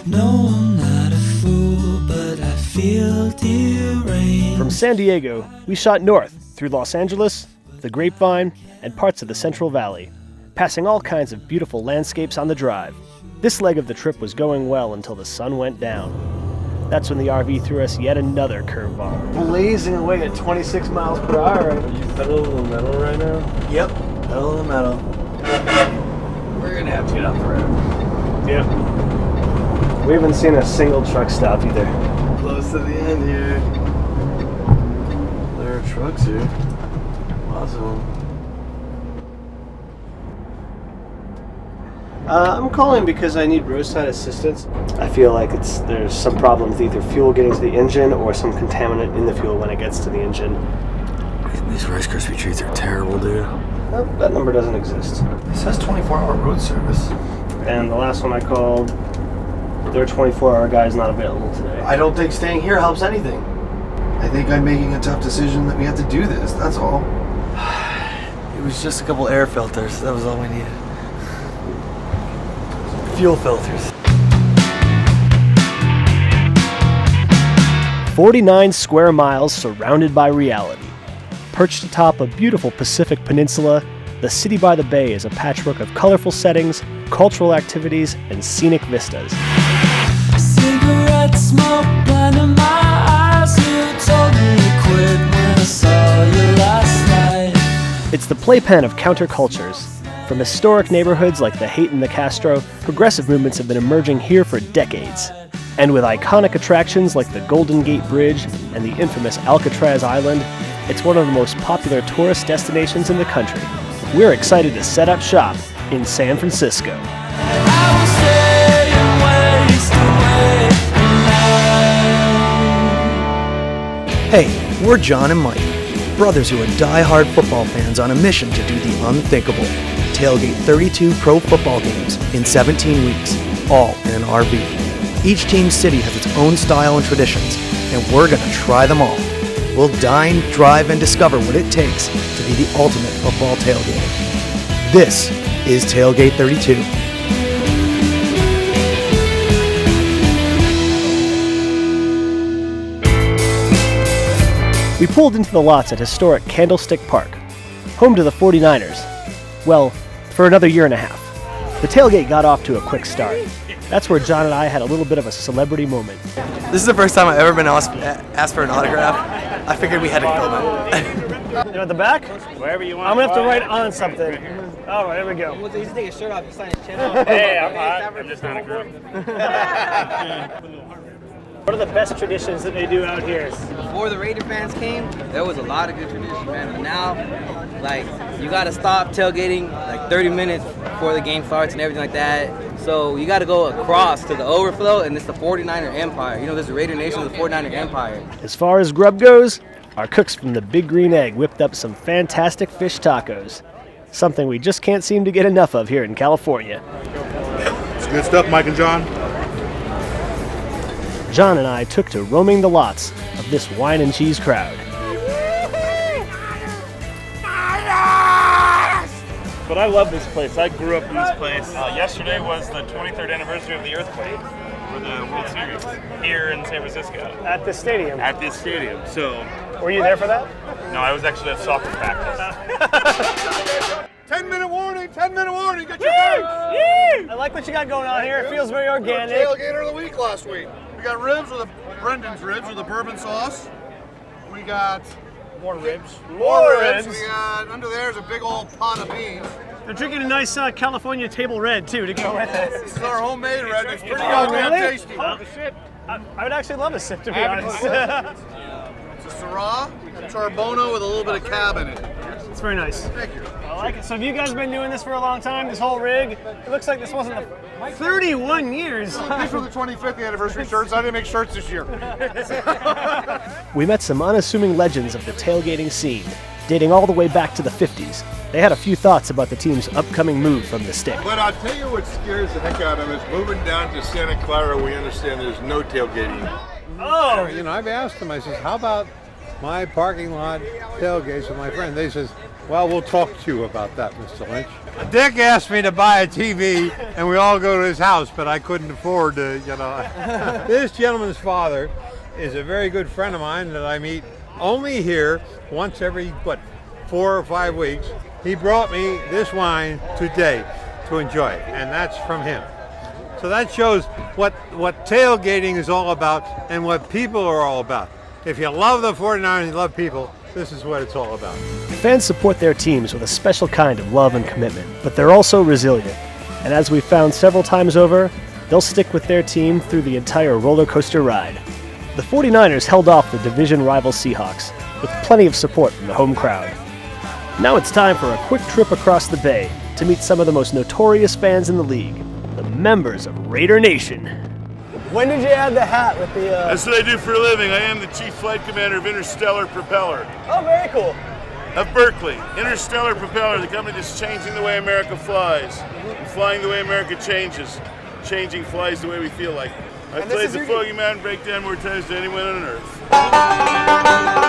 No, I'm not a fool, but I feel deranged. From San Diego, we shot north through Los Angeles, the Grapevine, and parts of the Central Valley, passing all kinds of beautiful landscapes on the drive. This leg of the trip was going well until the sun went down. That's when the RV threw us yet another curveball. Blazing away at 26 miles per hour. Are you pedal to the metal right now? Yep, pedal to the metal. We're gonna have to get off the road. Yep. We haven't seen a single truck stop either. Close to the end here. There are trucks here. Lots of them. I'm calling because I need roadside assistance. I feel like there's some problem with either fuel getting to the engine or some contaminant in the fuel when it gets to the engine. These Rice Krispie treats are terrible, dude. Well, that number doesn't exist. It says 24-hour road service. And the last one I called, their 24-hour guy's not available today. I don't think staying here helps anything. I think I'm making a tough decision that we have to do this, that's all. It was just a couple air filters, that was all we needed. Fuel filters. 49 square miles surrounded by reality. Perched atop a beautiful Pacific peninsula, the city by the bay is a patchwork of colorful settings, cultural activities, and scenic vistas. Cigarette smoke blinding my eyes. You told me to quit when I saw you last night. It's the playpen of countercultures. From historic neighborhoods like the Haight and the Castro, progressive movements have been emerging here for decades. And with iconic attractions like the Golden Gate Bridge and the infamous Alcatraz Island, it's one of the most popular tourist destinations in the country. We're excited to set up shop in San Francisco. I will stay and waste away tonight. Hey, we're John and Mike, brothers who are die-hard football fans on a mission to do the unthinkable. Tailgate 32 pro football games in 17 weeks, all in an RV. Each team's city has its own style and traditions, and we're going to try them all. We'll dine, drive, and discover what it takes to be the ultimate football tailgate. This is Tailgate 32. We pulled into the lots at historic Candlestick Park, home to the 49ers. Well, for another year and a half. The tailgate got off to a quick start. That's where John and I had a little bit of a celebrity moment. This is the first time I've ever been asked for an autograph. I figured we had to film it. You know, at the back? Wherever you want. I'm going to have to write on something. All right, here we go. He just take his shirt off, he sign his chin. Hey, I'm hot. I'm just not a group. What are the best traditions that they do out here? Before the Raider fans came, there was a lot of good traditions, man. But now, like, you gotta stop tailgating like 30 minutes before the game starts and everything like that. So you gotta go across to the overflow, and it's the 49er Empire. You know, there's the Raider Nation of the 49er Empire. As far as grub goes, our cooks from the Big Green Egg whipped up some fantastic fish tacos. Something we just can't seem to get enough of here in California. It's good stuff, Mike and John. John and I took to roaming the lots of this wine and cheese crowd. But I love this place. I grew up in this place. Yesterday was the 23rd anniversary of the earthquake for the World Series here in San Francisco. At the stadium. At this stadium. So, Were you there for that? no, I was actually at soccer practice. 10-minute warning, 10-minute warning, get your guns. I like what you got going on here. It feels very organic. Tailgater of the week last week. We got ribs with Brendan's ribs with a bourbon sauce. We got More ribs. more ribs. We got, under there's a big old pot of beans. They're drinking a nice California table red, too, to go with it. This is our homemade red. It's pretty Oh, goddamn really? tasty. I would actually love a sip, to be honest. It's a Syrah, Charbono with a little bit of cab in it. It's very nice. Thank you. I like it. So have you guys been doing this for a long time, this whole rig? It looks like this wasn't the 31 years. These were the 25th anniversary shirts. I didn't make shirts this year. We met some unassuming legends of the tailgating scene, dating all the way back to the 50s. They had a few thoughts about the team's upcoming move from the stick. But I'll tell you what scares the heck out of us. Moving down to Santa Clara, we understand there's no tailgating. Oh! You know, I've asked them, I says, how about my parking lot tailgates with my friend? They says, Well, we'll talk to you about that, Mr. Lynch. Dick asked me to buy a TV, and we all go to his house, but I couldn't afford to, you know. This gentleman's father is a very good friend of mine that I meet only here once every, 4 or 5 weeks. He brought me this wine today to enjoy, and that's from him. So that shows what tailgating is all about and what people are all about. If you love the 49ers and you love people, this is what it's all about. Fans support their teams with a special kind of love and commitment, but they're also resilient. And as we've found several times over, they'll stick with their team through the entire roller coaster ride. The 49ers held off the division rival Seahawks with plenty of support from the home crowd. Now it's time for a quick trip across the bay to meet some of the most notorious fans in the league, the members of Raider Nation. When did you add the hat with the... That's what I do for a living. I am the Chief Flight Commander of Interstellar Propeller. Oh, very cool. Of Berkeley. Interstellar Propeller, the company that's changing the way America flies. And flying the way America changes. Changing flies the way we feel like. I played the Fogey Mountain Breakdown more times than anyone on Earth.